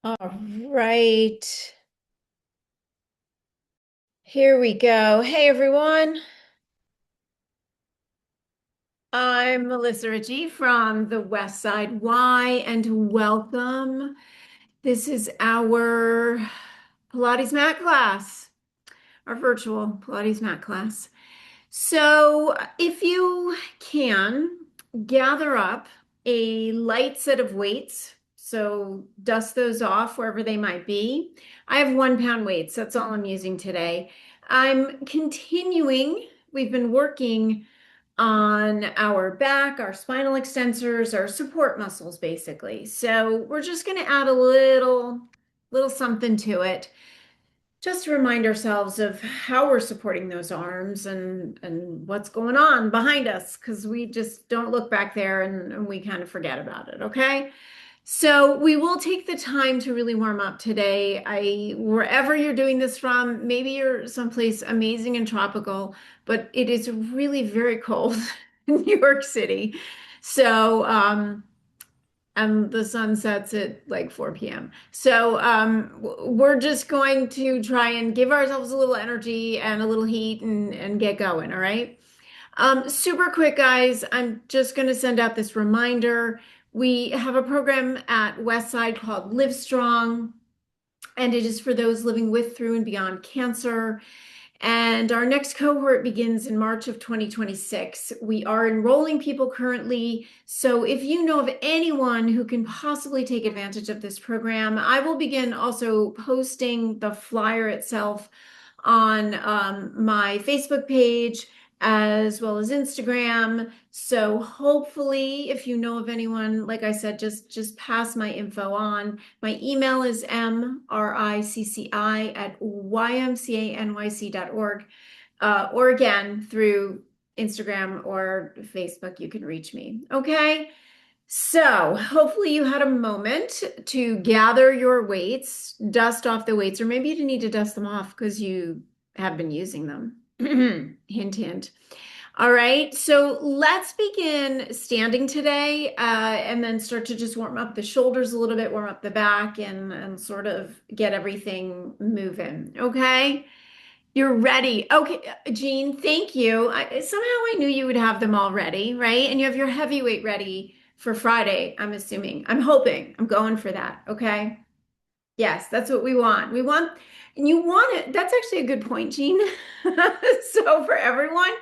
All right, here we go. Hey everyone, I'm Melissa Ritchie from the West Side Y, and welcome. This is our Pilates Mat class, our virtual Pilates Mat class. So, if you can, gather up a light set of weights. So, dust those off wherever they might be. I have 1 pound weights. That's all I'm using today. I'm continuing. We've been working on our back, our spinal extensors, our support muscles, basically. So, we're just going to add a little something to it just to remind ourselves of how we're supporting those arms and what's going on behind us because we just don't look back there and we kind of forget about it. Okay. So we will take the time to really warm up today. Wherever you're doing this from, maybe you're someplace amazing and tropical, but it is really very cold in New York City. So, and the sun sets at like 4 p.m. So we're just going to try and give ourselves a little energy and a little heat and get going, all right? Super quick, guys. I'm just going to send out this reminder. We have a program at Westside called Live Strong, and it is for those living with, through, and beyond cancer. And our next cohort begins in March of 2026. We are enrolling people currently. So if you know of anyone who can possibly take advantage of this program, I will begin also posting the flyer itself on my Facebook page as well as Instagram. So hopefully, if you know of anyone, like I said, just pass my info on. My email is mricci@ymcanyc.org. Or again, through Instagram or Facebook, you can reach me. Okay. So, hopefully, you had a moment to gather your weights, dust off the weights, or maybe you didn't need to dust them off because you have been using them. Hint, hint. All right, so let's begin standing today and then start to just warm up the shoulders a little bit, warm up the back, and sort of get everything moving. Okay. You're ready. Okay, Jean, thank you. Somehow I knew you would have them all ready, right? And you have your heavyweight ready for Friday, I'm assuming. I'm hoping. I'm going for that. Okay. Yes, that's what we want. And you want it. That's actually a good point, Jean. So for everyone,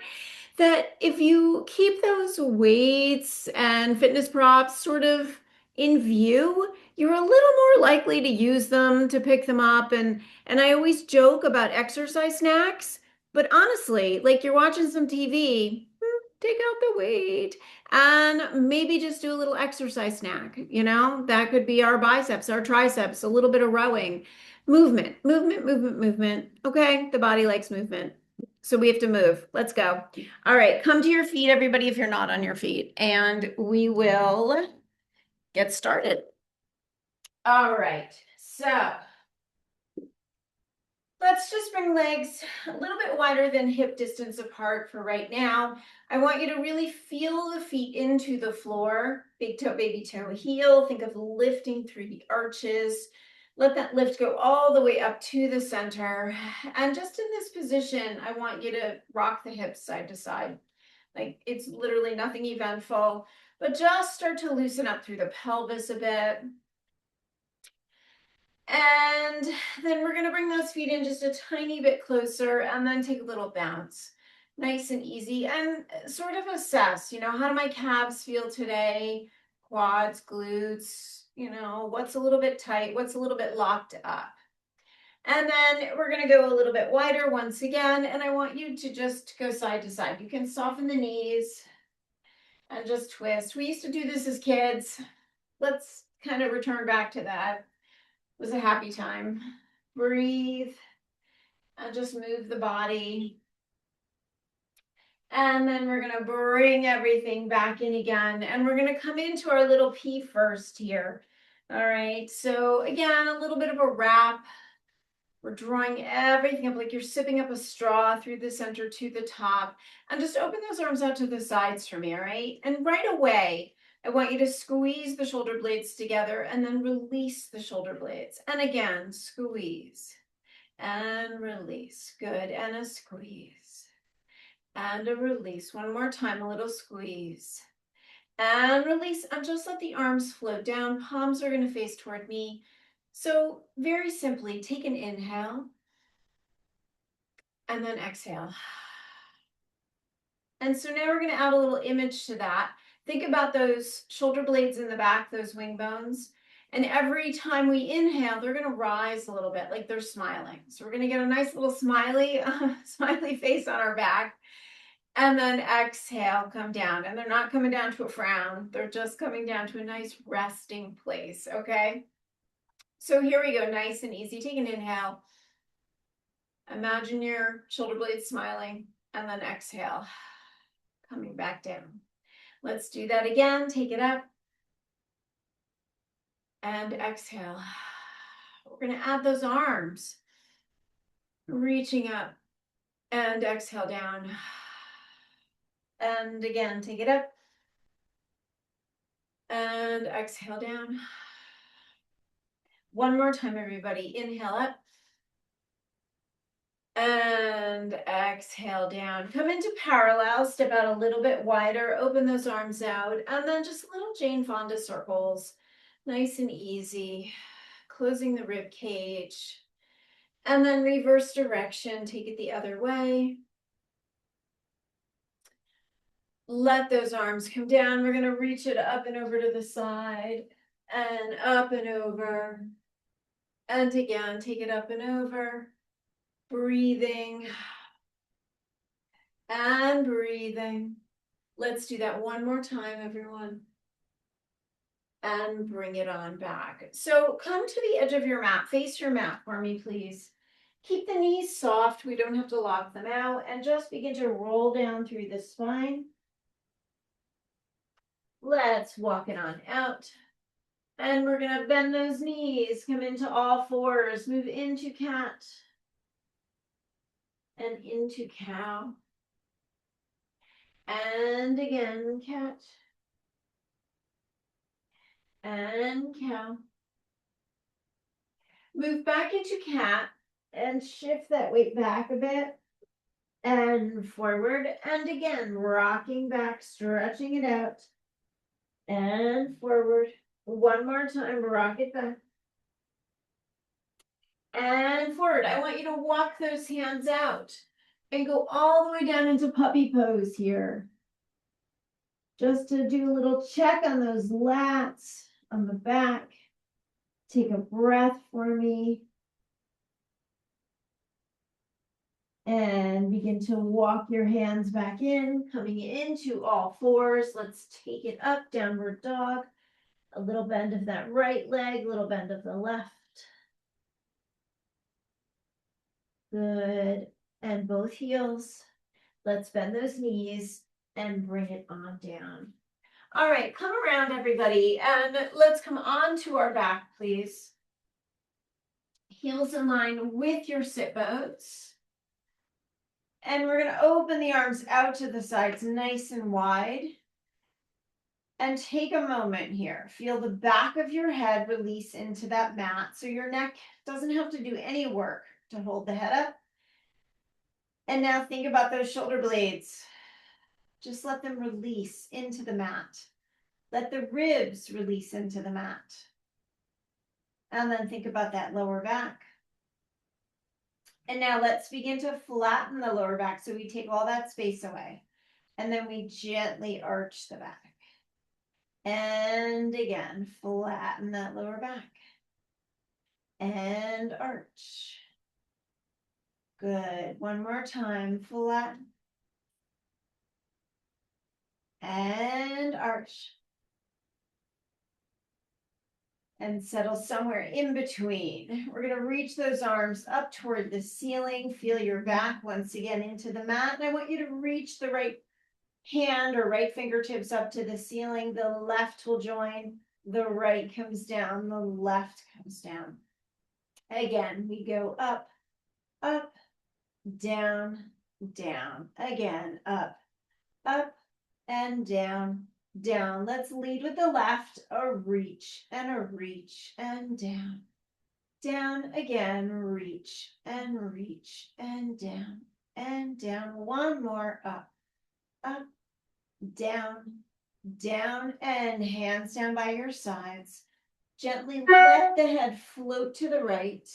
that if you keep those weights and fitness props sort of in view, you're a little more likely to use them, to pick them up. And I always joke about exercise snacks, but honestly, like you're watching some TV, take out the weight and maybe just do a little exercise snack. That could be our biceps, our triceps, a little bit of rowing, movement, movement, movement, movement. Okay, the body likes movement. So we have to move. Let's go. All right, come to your feet, everybody, if you're not on your feet, and we will get started. All right, so let's just bring legs a little bit wider than hip distance apart for right now. I want you to really feel the feet into the floor, big toe, baby toe, heel. Think of lifting through the arches. Let that lift go all the way up to the center. And just in this position, I want you to rock the hips side to side. Like it's literally nothing eventful, but just start to loosen up through the pelvis a bit. And then we're going to bring those feet in just a tiny bit closer and then take a little bounce. Nice and easy. And sort of assess, how do my calves feel today? Quads, glutes, what's a little bit tight? What's a little bit locked up? And then we're going to go a little bit wider once again. And I want you to just go side to side. You can soften the knees and just twist. We used to do this as kids. Let's kind of return back to that. It was a happy time. Breathe and just move the body. And then we're going to bring everything back in again. And we're going to come into our little P first here. All right. So again, a little bit of a wrap. We're drawing everything up like you're sipping up a straw through the center to the top. And just open those arms out to the sides for me. All right. And right away, I want you to squeeze the shoulder blades together and then release the shoulder blades. And again, squeeze and release. Good. And a squeeze and a release. One more time, a little squeeze and release. And just let the arms float down. Palms are going to face toward me. So very simply, take an inhale and then exhale. And so now we're going to add a little image to that. Think about those shoulder blades in the back, those wing bones. And every time we inhale, they're going to rise a little bit, like they're smiling. So we're going to get a nice little smiley face on our back. And then exhale, come down. And they're not coming down to a frown. They're just coming down to a nice resting place, okay? So here we go, nice and easy. Take an inhale. Imagine your shoulder blades smiling. And then exhale, coming back down. Let's do that again. Take it up. And exhale. We're going to add those arms. Reaching up. And exhale down. And again, take it up. And exhale down. One more time, everybody. Inhale up. And exhale down. Come into parallel. Step out a little bit wider. Open those arms out. And then just little Jane Fonda circles. Nice and easy. Closing the rib cage. And then reverse direction. Take it the other way. Let those arms come down. We're going to reach it up and over to the side. And up and over. And again, take it up and over. Breathing. And breathing. Let's do that one more time, everyone. And bring it on back. So come to the edge of your mat. Face your mat for me, please. Keep the knees soft. We don't have to lock them out. And just begin to roll down through the spine. Let's walk it on out. And we're going to bend those knees. Come into all fours. Move into cat. And into cow. And again, cat. And cow. Move back into cat and shift that weight back a bit and forward. And again, rocking back, stretching it out and forward. One more time, rock it back and forward. I want you to walk those hands out and go all the way down into puppy pose here. Just to do a little check on those lats on the back. Take a breath for me. And begin to walk your hands back in, coming into all fours. Let's take it up, downward dog. A little bend of that right leg, a little bend of the left. Good. And both heels. Let's bend those knees and bring it on down. All right, come around, everybody, and let's come onto our back, please. Heels in line with your sit bones. And we're going to open the arms out to the sides nice and wide. And take a moment here. Feel the back of your head release into that mat. So your neck doesn't have to do any work to hold the head up. And now think about those shoulder blades. Just let them release into the mat. Let the ribs release into the mat. And then think about that lower back. And now let's begin to flatten the lower back so we take all that space away. And then we gently arch the back. And again, flatten that lower back. And arch. Good. One more time, flatten. And arch. And settle somewhere in between. We're going to reach those arms up toward the ceiling. Feel your back once again into the mat. And I want you to reach the right hand or right fingertips up to the ceiling. The left will join. The right comes down. The left comes down. Again, we go up, up, down, down. Again, up, up, and down, down. Let's lead with the left, a reach and down. Down again, reach and down and down. One more, up, down, down, and hands down by your sides. Gently let the head float to the right.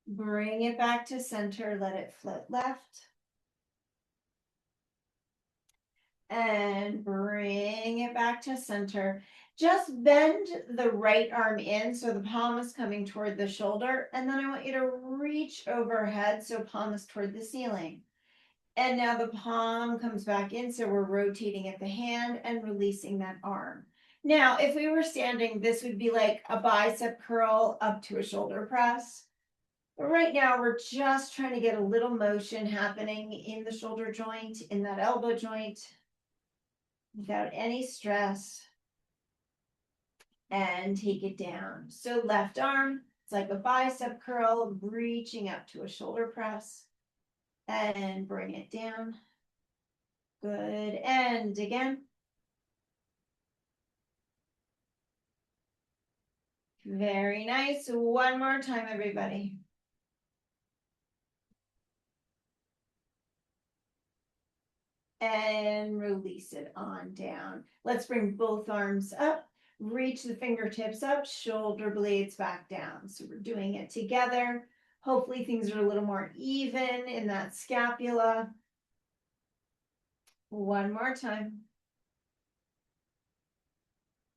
Bring it back to center, let it float left. And bring it back to center. Just bend the right arm in so the palm is coming toward the shoulder. And then I want you to reach overhead so palm is toward the ceiling. And now the palm comes back in, so we're rotating at the hand and releasing that arm. Now, if we were standing, this would be like a bicep curl up to a shoulder press. But right now, we're just trying to get a little motion happening in the shoulder joint, in that elbow joint, without any stress. And take it down. So left arm, it's like a bicep curl, reaching up to a shoulder press. And bring it down. Good. And again. Very nice. One more time, everybody. And release it on down. Let's bring both arms up. Reach the fingertips up, shoulder blades back down. So we're doing it together. Hopefully things are a little more even in that scapula. One more time.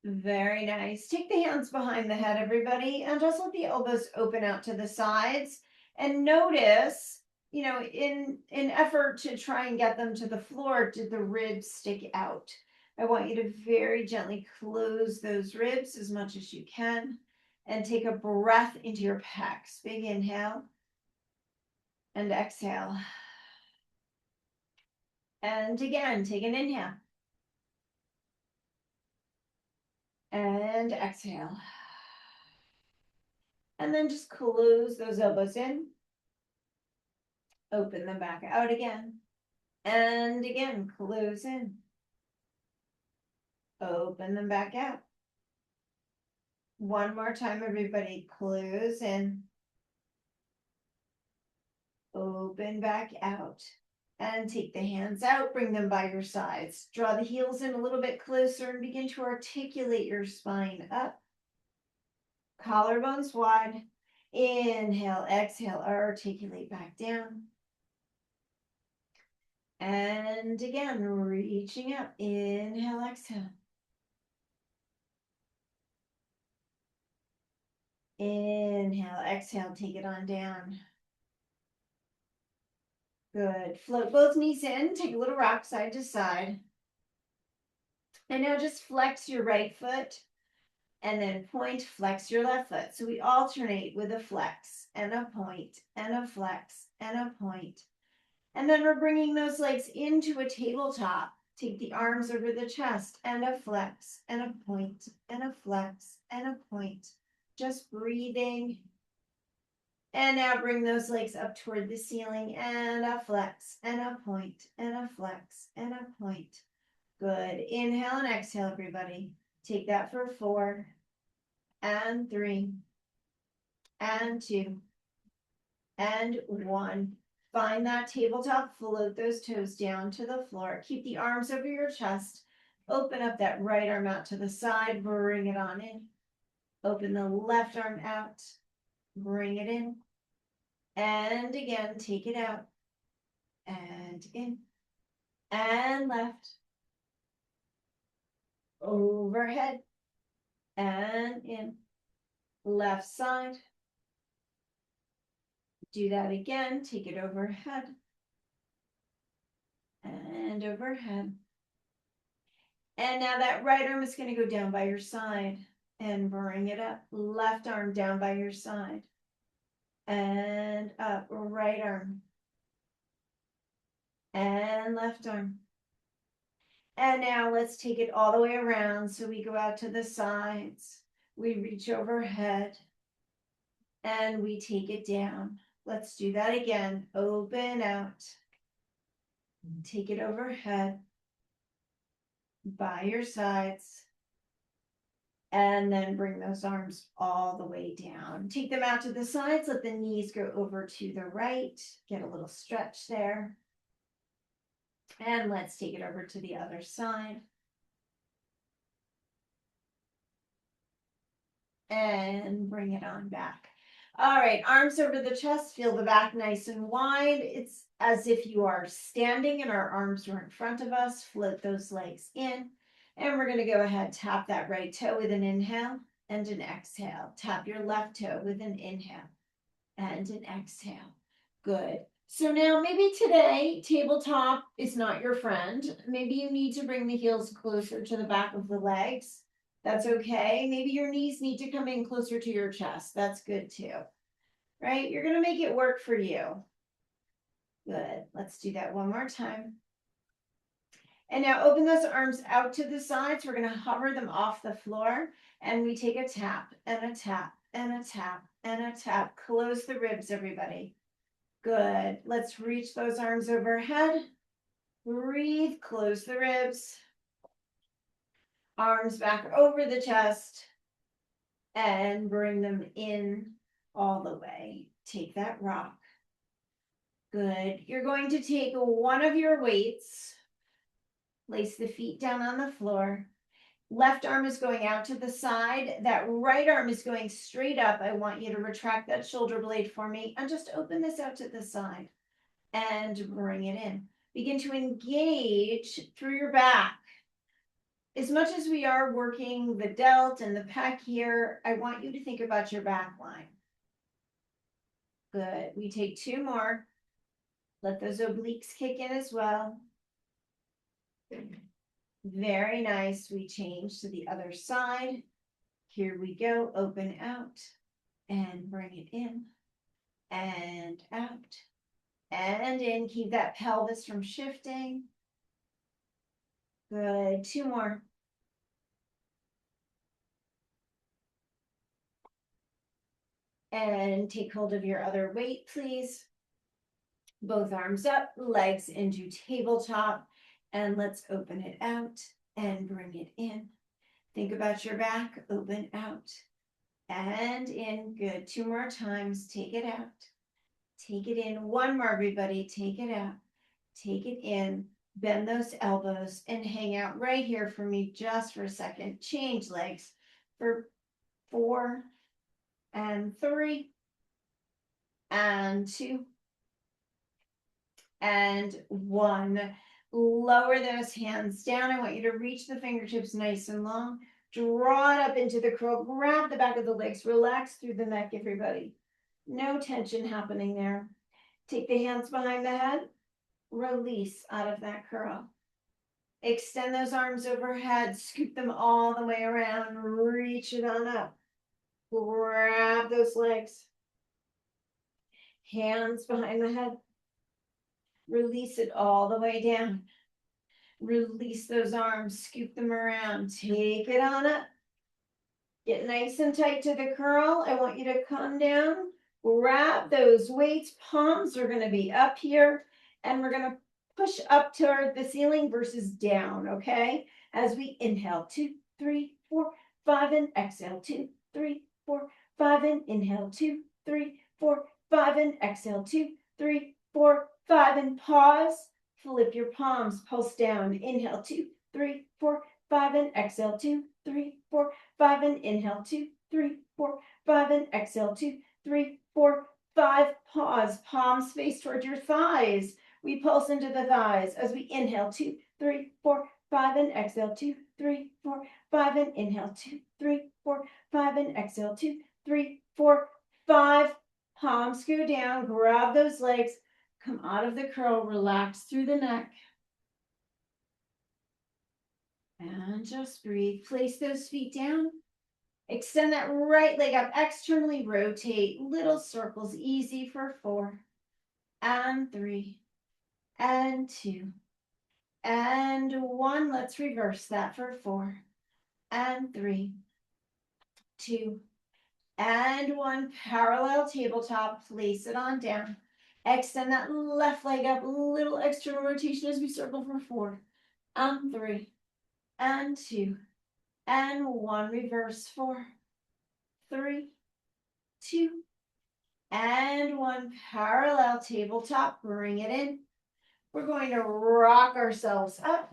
Very nice. Take the hands behind the head, everybody, and just let the elbows open out to the sides. And notice, in effort to try and get them to the floor, did the ribs stick out? I want you to very gently close those ribs as much as you can and take a breath into your pecs. Big inhale and exhale. And again, take an inhale and exhale. And then just close those elbows in. Open them back out again. And again, close in. Open them back out. One more time, everybody. Close in. Open back out. And take the hands out. Bring them by your sides. Draw the heels in a little bit closer and begin to articulate your spine up. Collarbones wide. Inhale, exhale, articulate back down. And again, reaching up. Inhale, exhale. Inhale, exhale, take it on down. Good. Float both knees in. Take a little rock side to side. And now just flex your right foot and then point, flex your left foot. So we alternate with a flex and a point and a flex and a point. And then we're bringing those legs into a tabletop. Take the arms over the chest and a flex and a point and a flex and a point. Just breathing. And now bring those legs up toward the ceiling and a flex and a point and a flex and a point. Good. Inhale and exhale, everybody. Take that for 4 and 3 and 2 and 1. Find that tabletop, float those toes down to the floor. Keep the arms over your chest. Open up that right arm out to the side. Bring it on in. Open the left arm out. Bring it in. And again, take it out. And in. And left. Overhead. And in. Left side. Do that again. Take it overhead. And overhead. And now that right arm is going to go down by your side. And bring it up. Left arm down by your side. And up. Right arm. And left arm. And now let's take it all the way around. So we go out to the sides. We reach overhead. And we take it down. Let's do that again. Open out. Take it overhead. by your sides. And then bring those arms all the way down. Take them out to the sides. Let the knees go over to the right. Get a little stretch there. And let's take it over to the other side. And bring it on back. All right, arms over the chest, feel the back nice and wide. It's as if you are standing and our arms are in front of us. Float those legs in. And we're going to go ahead, tap that right toe with an inhale and an exhale. Tap your left toe with an inhale and an exhale. Good. So now maybe today, tabletop is not your friend. Maybe you need to bring the heels closer to the back of the legs. That's okay. Maybe your knees need to come in closer to your chest. That's good too, right? You're going to make it work for you. Good. Let's do that one more time. And now open those arms out to the sides. We're going to hover them off the floor and we take a tap and a tap and a tap and a tap. Close the ribs, everybody. Good. Let's reach those arms overhead. Breathe, close the ribs. Arms back over the chest and bring them in all the way. Take that rock. Good. You're going to take one of your weights, place the feet down on the floor. Left arm is going out to the side. That right arm is going straight up. I want you to retract that shoulder blade for me and just open this out to the side and bring it in. Begin to engage through your back. As much as we are working the delt and the pec here, I want you to think about your back line. Good. We take two more. Let those obliques kick in as well. Very nice. We change to the other side. Here we go. Open out and bring it in and out and in. Keep that pelvis from shifting. Good. Two more. And take hold of your other weight, please. Both arms up, legs into tabletop. And let's open it out and bring it in. Think about your back, open out and in. Good. Two more times. Take it out. Take it in. One more, everybody. Take it out. Take it in. Bend those elbows and hang out right here for me just for a second. Change legs for 4 and 3 and 2 and 1. Lower those hands down. I want you to reach the fingertips nice and long. Draw it up into the curl. Grab the back of the legs. Relax through the neck, everybody. No tension happening there. Take the hands behind the head. Release out of that curl. Extend those arms overhead. Scoop them all the way around. Reach it on up. Grab those legs. Hands behind the head. Release it all the way down. Release those arms. Scoop them around. Take it on up. Get nice and tight to the curl. I want you to come down. Grab those weights. Palms are going to be up here. And we're going to push up toward the ceiling versus down, okay? As we inhale, 2, 3, 4, 5, and exhale, 2, 3, 4, 5, and inhale, 2, 3, 4, 5, and exhale, 2, 3, 4, 5, and pause. Flip your palms, pulse down. Inhale, 2, 3, 4, 5, and exhale, 2, 3, 4, 5, and inhale, 2, 3, 4, 5, and exhale, 2, 3, 4, 5. Pause, palms face toward your thighs. We pulse into the thighs as we inhale, 2, 3, 4, 5, and exhale, 2, 3, 4, 5, and inhale, 2, 3, 4, 5, and exhale, 2, 3, 4, 5. Palms go down, grab those legs, come out of the curl, relax through the neck. And just breathe. Place those feet down. Extend that right leg up, externally rotate, little circles, easy for 4 and 3. And 2 and 1. Let's reverse that for 4 and 3, 2 and 1. Parallel tabletop. Place it on down. Extend that left leg up. Little external rotation as we circle for 4 and 3 and 2, and 1. Reverse 4, 3, 2, and 1. Parallel tabletop. Bring it in. We're going to rock ourselves up.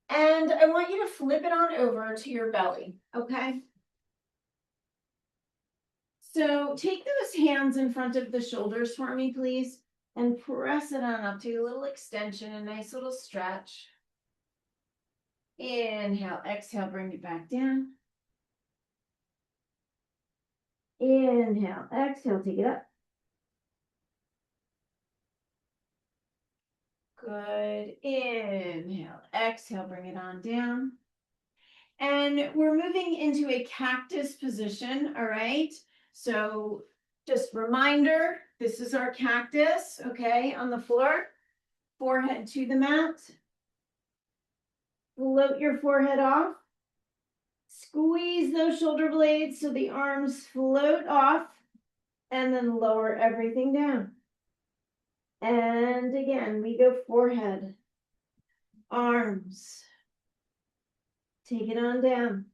And I want you to flip it on over to your belly, okay? So take those hands in front of the shoulders for me, please, and press it on up to a little extension, a nice little stretch. Inhale, exhale, bring it back down. Inhale, exhale, take it up. Good. Inhale, exhale, bring it on down. And we're moving into a cactus position, all right? So just reminder, this is our cactus, okay, on the floor. Forehead to the mat. Float your forehead off. Squeeze those shoulder blades so the arms float off, and then lower everything down. And again, we go forehead, arms. Take it on down.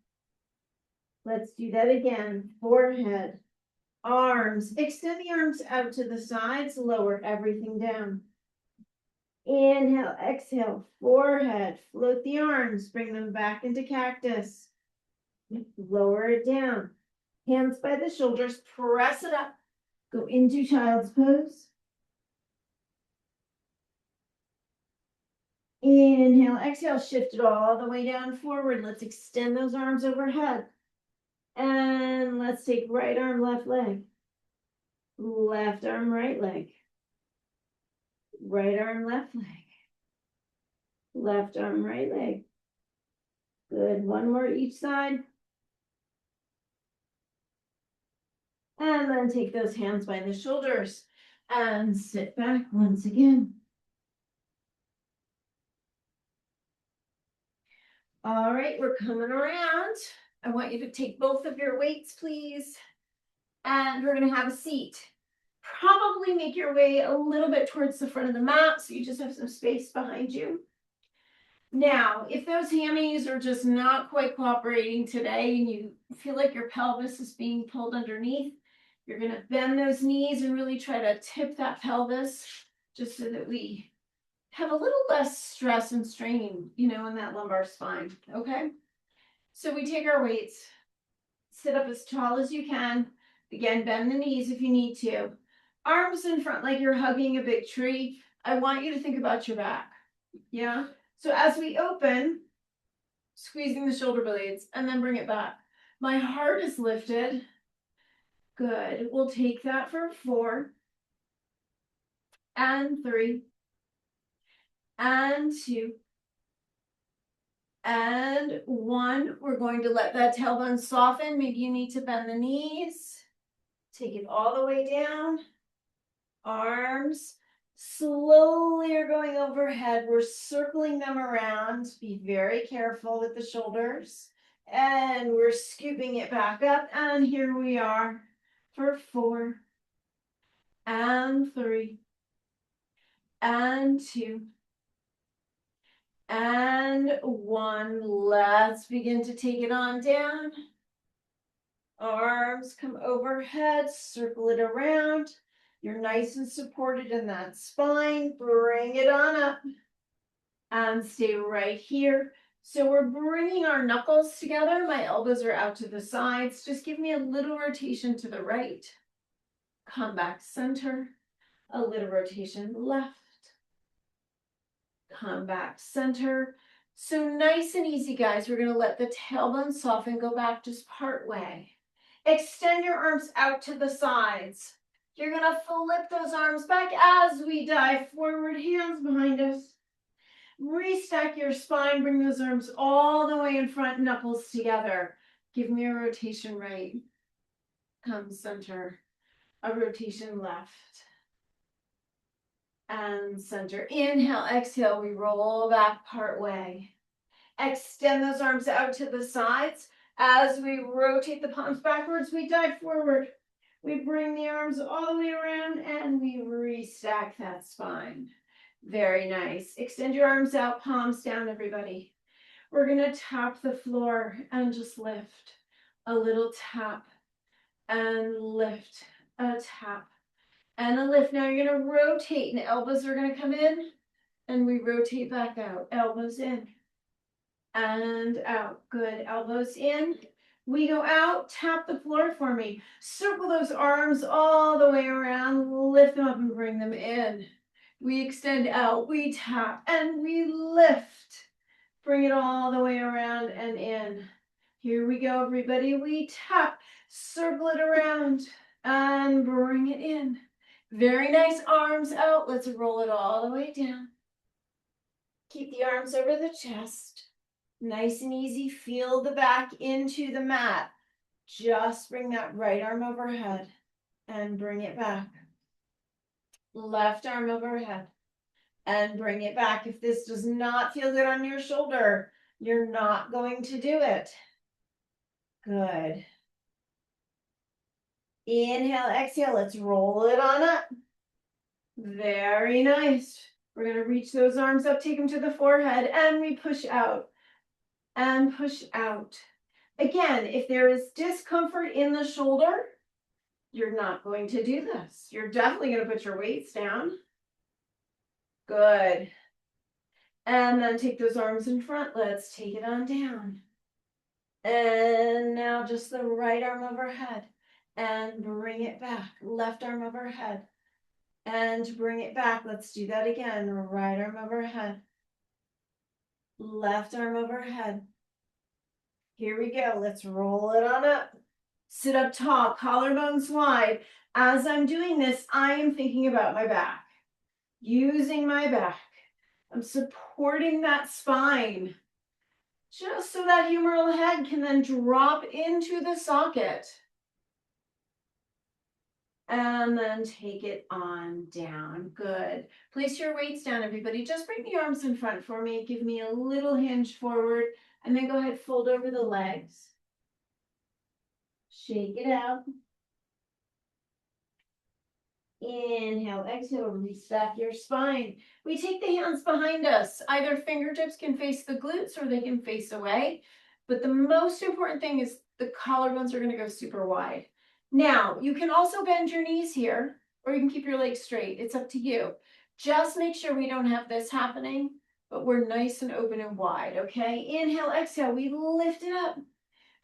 Let's do that again. Forehead, arms. Extend the arms out to the sides, lower everything down. Inhale, exhale, forehead, float the arms, bring them back into cactus. Lower it down. Hands by the shoulders, press it up. Go into child's pose. Inhale, exhale, shift it all the way down forward. Let's extend those arms overhead. And let's take right arm, left leg. Left arm, right leg. Right arm, left leg. Left arm, right leg. Good. One more each side. And then take those hands by the shoulders and sit back once again. All right, we're coming around. I want you to take both of your weights, please. And we're going to have a seat. Probably make your way a little bit towards the front of the mat so you just have some space behind you. Now, if those hammies are just not quite cooperating today and you feel like your pelvis is being pulled underneath, you're going to bend those knees and really try to tip that pelvis just so that we have a little less stress and strain, in that lumbar spine, okay? So we take our weights, sit up as tall as you can. Again, bend the knees if you need to. Arms in front like you're hugging a big tree. I want you to think about your back, yeah? So as we open, squeezing the shoulder blades, and then bring it back. My heart is lifted. Good. We'll take that for 4, and 3, and 2, and 1. We're going to let that tailbone soften. Maybe you need to bend the knees. Take it all the way down. Arms slowly are going overhead. We're circling them around. Be very careful with the shoulders. And we're scooping it back up. And here we are for 4, and 3, and 2, and 1. Let's begin to take it on down. Arms come overhead, circle it around. You're nice and supported in that spine. Bring it on up and stay right here. So we're bringing our knuckles together. My elbows are out to the sides. Just give me a little rotation to the right. Come back center. A little rotation left. Come back center. So nice and easy, guys. We're going to let the tailbone soften, go back just part way. Extend your arms out to the sides. You're going to flip those arms back as we dive forward, hands behind us. Restack your spine, bring those arms all the way in front, knuckles together. Give me a rotation right. Come center. A rotation left. And center. Inhale, exhale, we roll back part way. Extend those arms out to the sides. As we rotate the palms backwards, we dive forward. We bring the arms all the way around and we restack that spine. Very nice. Extend your arms out, palms down, everybody. We're gonna tap the floor and just lift. A little tap and lift, a tap and a lift. Now you're gonna rotate and elbows are gonna come in and we rotate back out. Elbows in and out. Good. Elbows in. We go out, tap the floor for me. Circle those arms all the way around, lift them up and bring them in. We extend out, we tap and we lift. Bring it all the way around and in. Here we go, everybody. We tap, circle it around and bring it in. Very nice. Arms out. Let's roll it all the way down. Keep the arms over the chest. Nice and easy. Feel the back into the mat. Just bring that right arm overhead and bring it back. Left arm overhead and bring it back. If this does not feel good on your shoulder, you're not going to do it. Good. Inhale, exhale. Let's roll it on up. Very nice. We're going to reach those arms up, take them to the forehead, and we push out and push out. Again, if there is discomfort in the shoulder, you're not going to do this. You're definitely going to put your weights down. Good. And then take those arms in front. Let's take it on down. And now just the right arm overhead and bring it back. Left arm overhead and bring it back. Let's do that again. Right arm overhead. Left arm overhead. Here we go. Let's roll it on up. Sit up tall, collarbones wide. As I'm doing this, I am thinking about my back. Using my back. I'm supporting that spine. Just so that humeral head can then drop into the socket. And then take it on down. Good. Place your weights down, everybody. Just bring the arms in front for me. Give me a little hinge forward. And then go ahead, fold over the legs. Shake it out. Inhale, exhale, release back your spine. We take the hands behind us. Either fingertips can face the glutes or they can face away. But the most important thing is the collarbones are going to go super wide. Now, you can also bend your knees here, or you can keep your legs straight. It's up to you. Just make sure we don't have this happening, but we're nice and open and wide, okay? Inhale, exhale, we lift it up.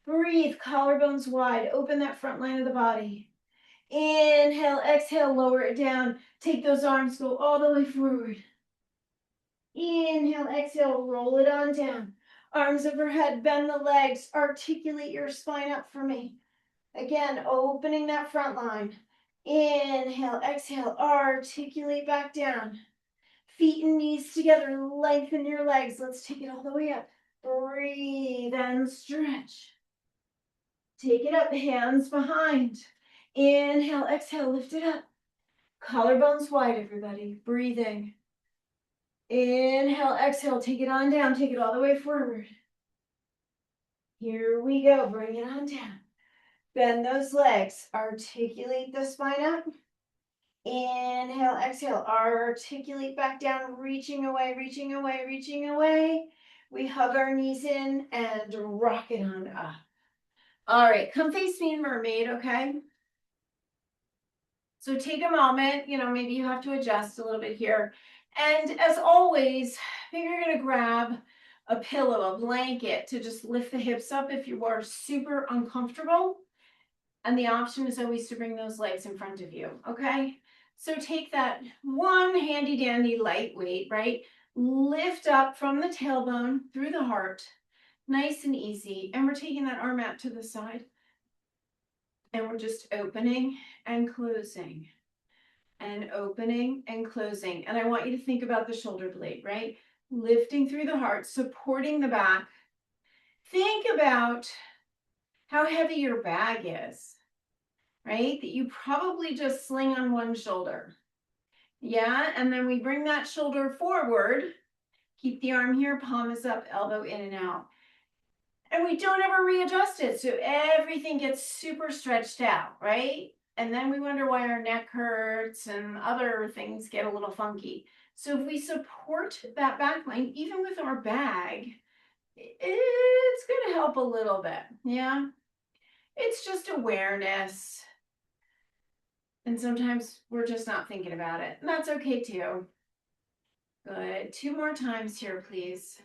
Breathe, collarbones wide. Open that front line of the body. Inhale, exhale, lower it down. Take those arms, go all the way forward. Inhale, exhale, roll it on down. Arms overhead, bend the legs, articulate your spine up for me. Again, opening that front line. Inhale, exhale, articulate back down. Feet and knees together, lengthen your legs. Let's take it all the way up. Breathe and stretch. Take it up, hands behind. Inhale, exhale, lift it up. Collarbones wide, everybody. Breathing. Inhale, exhale, take it on down. Take it all the way forward. Here we go. Bring it on down. Bend those legs. Articulate the spine up. Inhale, exhale. Articulate back down, reaching away, reaching away, reaching away. We hug our knees in and rock it on up. All right, come face me in mermaid, okay? So take a moment, maybe you have to adjust a little bit here. And as always, maybe you're going to grab a pillow, a blanket to just lift the hips up if you are super uncomfortable. And the option is always to bring those legs in front of you, okay? So take that one handy dandy lightweight, right? Lift up from the tailbone through the heart, nice and easy. And we're taking that arm out to the side. And we're just opening and closing and opening and closing. And I want you to think about the shoulder blade, right? Lifting through the heart, supporting the back. Think about how heavy your bag is, right? That you probably just sling on one shoulder. Yeah, and then we bring that shoulder forward. Keep the arm here, palm is up, elbow in and out. And we don't ever readjust it, so everything gets super stretched out, right? And then we wonder why our neck hurts and other things get a little funky. So if we support that back line, even with our bag, It's going to help a little bit. Yeah. It's just awareness. And sometimes we're just not thinking about it. And that's okay too. Good. 2 more times here, please.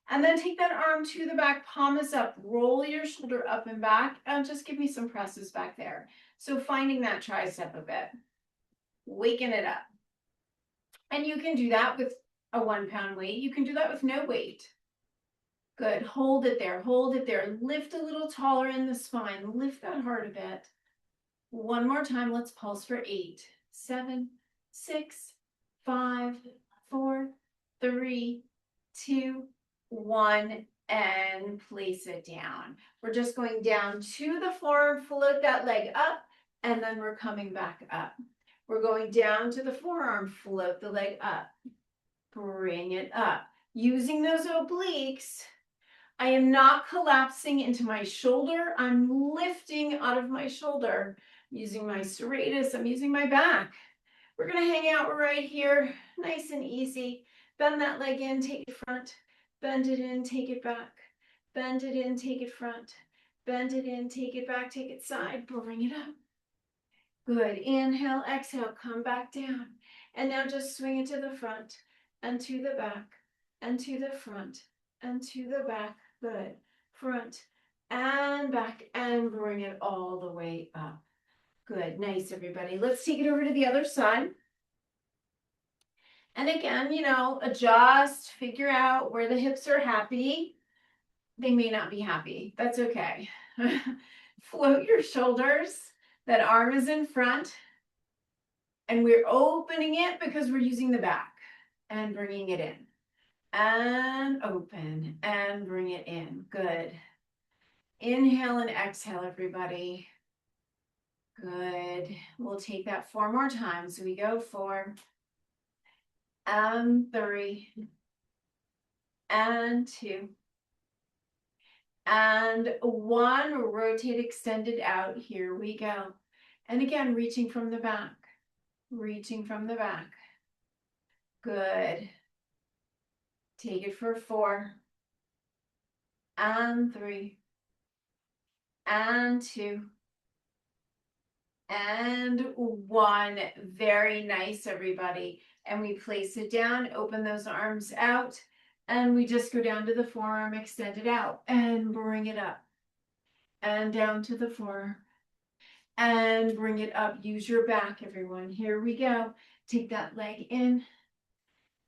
And then take that arm to the back, palm is up, roll your shoulder up and back, and just give me some presses back there. So finding that tricep a bit, waking it up. And you can do that with a 1 pound weight. You can do that with no weight. Good. Hold it there. Hold it there. Lift a little taller in the spine. Lift that heart a bit. 1 more time. Let's pulse for 8, 7, 6, 5, 4, 3, 2, 1, and place it down. We're just going down to the forearm, float that leg up, and then we're coming back up. We're going down to the forearm, float the leg up, bring it up. Using those obliques, I am not collapsing into my shoulder. I'm lifting out of my shoulder. Using my serratus, I'm using my back. We're gonna hang out right here, nice and easy. Bend that leg in, take it front. Bend it in, take it back. Bend it in, take it front. Bend it in, take it back, take it side, bring it up. Good, inhale, exhale, come back down. And now just swing it to the front and to the back and to the front and to the back. Good, front and back and bring it all the way up. Good, nice everybody. Let's take it over to the other side. And again, adjust, figure out where the hips are happy. They may not be happy. That's okay. Float your shoulders. That arm is in front. And we're opening it because we're using the back and bringing it in. And open and bring it in. Good. Inhale and exhale, everybody. Good. We'll take that 4 more times. We go 4 and 3 and 2 and 1. Rotate, extended out. Here we go. And again, reaching from the back. Reaching from the back. Good. Take it for 4 and 3 and 2 and 1. Very nice, everybody. And we place it down, open those arms out, and we just go down to the forearm, extend it out, and bring it up. And down to the forearm. And bring it up. Use your back, everyone. Here we go. Take that leg in,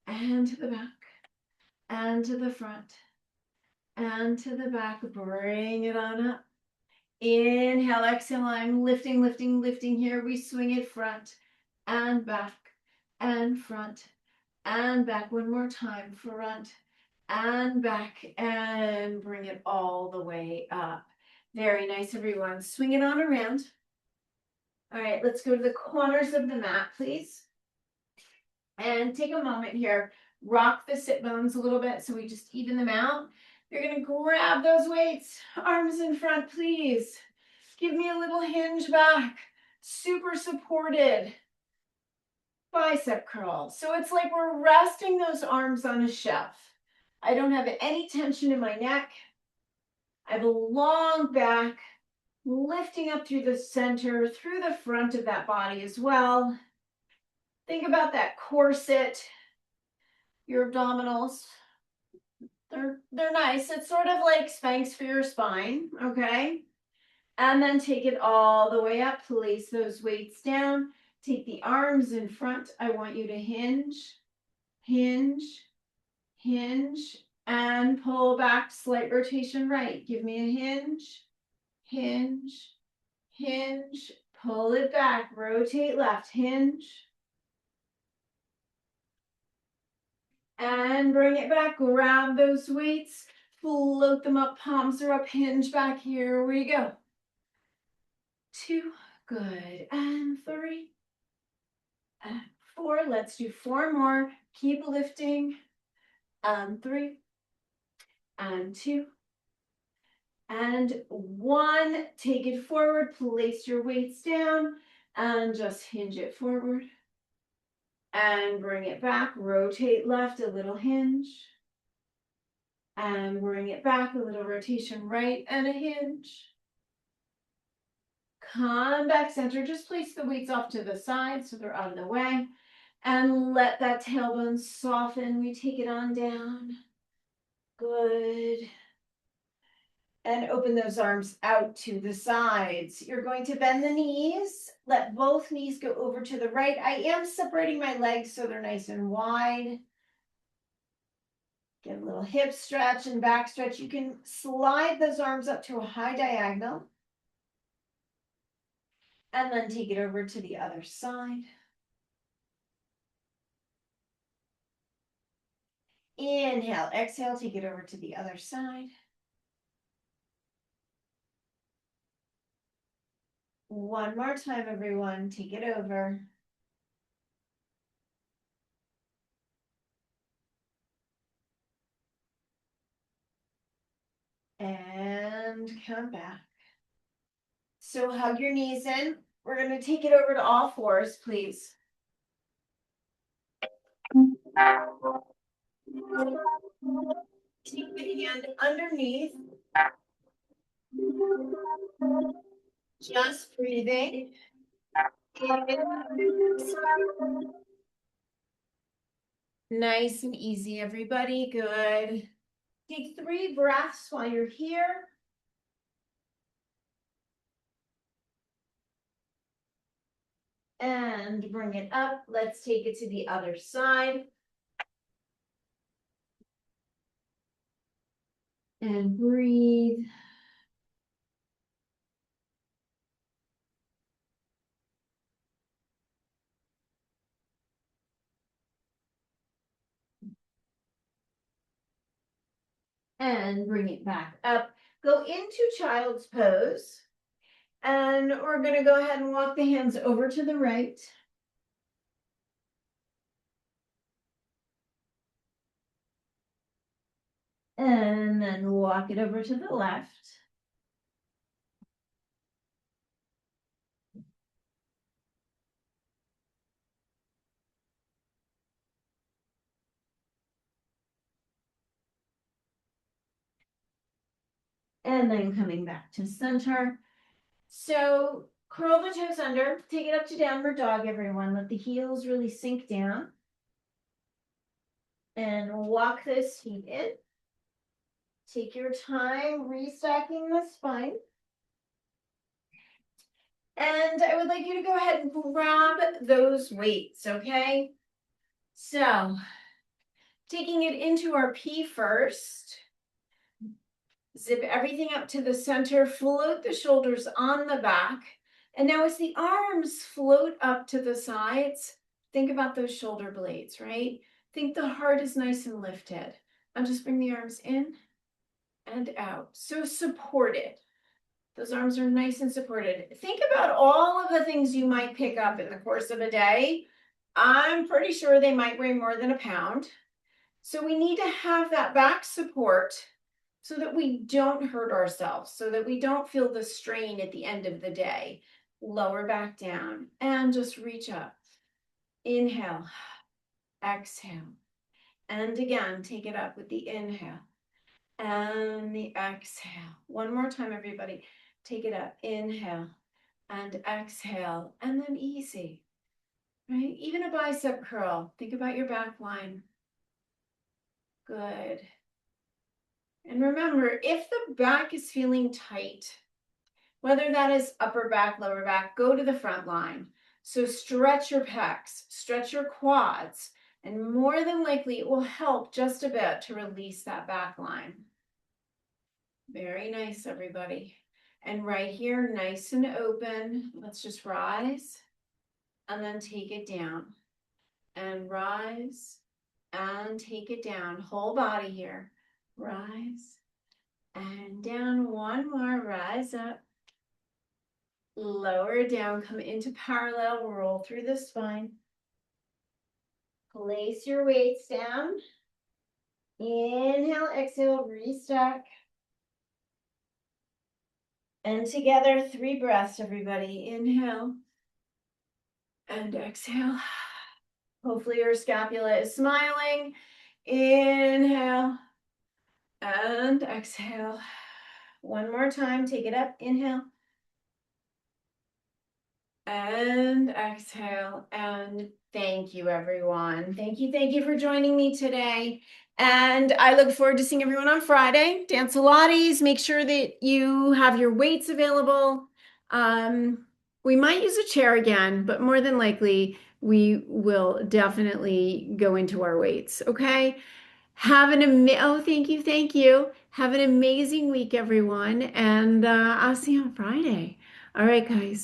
and to the back, and to the front, and to the back. Bring it on up. Inhale, exhale, I'm lifting, lifting, lifting here. We swing it front and back and front and back. 1 more time, front and back, and bring it all the way up. Very nice, everyone. Swing it on around. All right, let's go to the corners of the mat, please. And take a moment here. Rock the sit bones a little bit so we just even them out. You're going to grab those weights, arms in front, please. Give me a little hinge back, super supported. Bicep curl. So it's like we're resting those arms on a shelf. I don't have any tension in my neck. I have a long back, lifting up through the center, through the front of that body as well. Think about that corset, your abdominals. They're nice. It's sort of like Spanx for your spine, okay? And then take it all the way up. Place those weights down. Take the arms in front. I want you to hinge, hinge, hinge, and pull back. Slight rotation right. Give me a hinge, hinge, hinge. Pull it back. Rotate left. Hinge. And bring it back. Grab those weights. Float them up. Palms are up. Hinge back. Here we go. 2. Good. And 3. And 4. Let's do 4 more. Keep lifting. And 3. And 2. And 1. Take it forward. Place your weights down. And just hinge it forward. And bring it back. Rotate left. A little hinge. And bring it back, a little rotation right and a hinge. Come back center, just place the weights off to the side so they're out of the way. And let that tailbone soften. We take it on down. Good. And open those arms out to the sides. You're going to bend the knees. Let both knees go over to the right. I am separating my legs so they're nice and wide. Get a little hip stretch and back stretch. You can slide those arms up to a high diagonal. And then take it over to the other side. Inhale, exhale, take it over to the other side. One more time, everyone. Take it over. And come back. So hug your knees in. We're going to take it over to all fours, please. Take the hand underneath. Just breathing. Nice and easy, everybody. Good. Take 3 breaths while you're here. And bring it up. Let's take it to the other side. And breathe. And bring it back up. Go into child's pose. And we're going to go ahead and walk the hands over to the right. And then walk it over to the left. And then coming back to center. So curl the toes under, take it up to downward dog, everyone. Let the heels really sink down. And walk those feet in. Take your time restacking the spine. And I would like you to go ahead and grab those weights, okay? So, taking it into our P first. Zip everything up to the center, float the shoulders on the back. And now as the arms float up to the sides, think about those shoulder blades, right? Think the heart is nice and lifted. And just bring the arms in and out. So supported. Those arms are nice and supported. Think about all of the things you might pick up in the course of a day. I'm pretty sure they might weigh more than a pound. So we need to have that back support so that we don't hurt ourselves, so that we don't feel the strain at the end of the day. Lower back down and just reach up. Inhale, exhale. And again, take it up with the inhale and the exhale. One more time, everybody. Take it up, inhale and exhale, and then easy, right? Even a bicep curl. Think about your back line. Good. And remember, if the back is feeling tight, whether that is upper back, lower back, go to the front line. So stretch your pecs, stretch your quads, and more than likely it will help just a bit to release that back line. Very nice, everybody. And right here, nice and open. Let's just rise and then take it down. And rise and take it down. Whole body here. Rise and down. One more. Rise up. Lower down. Come into parallel. Roll through the spine. Place your weights down. Inhale, exhale, restack. And together, 3 breaths, everybody. Inhale and exhale. Hopefully your scapula is smiling. Inhale And exhale. One more time. Take it up. Inhale. And exhale. And thank you, everyone. Thank you for joining me today. And I look forward to seeing everyone on Friday. Dance Pilates. Make sure that you have your weights available. We might use a chair again, but more than likely, we will definitely go into our weights. Okay. Oh, thank you, thank you. Have an amazing week, everyone, and I'll see you on Friday. All right, guys.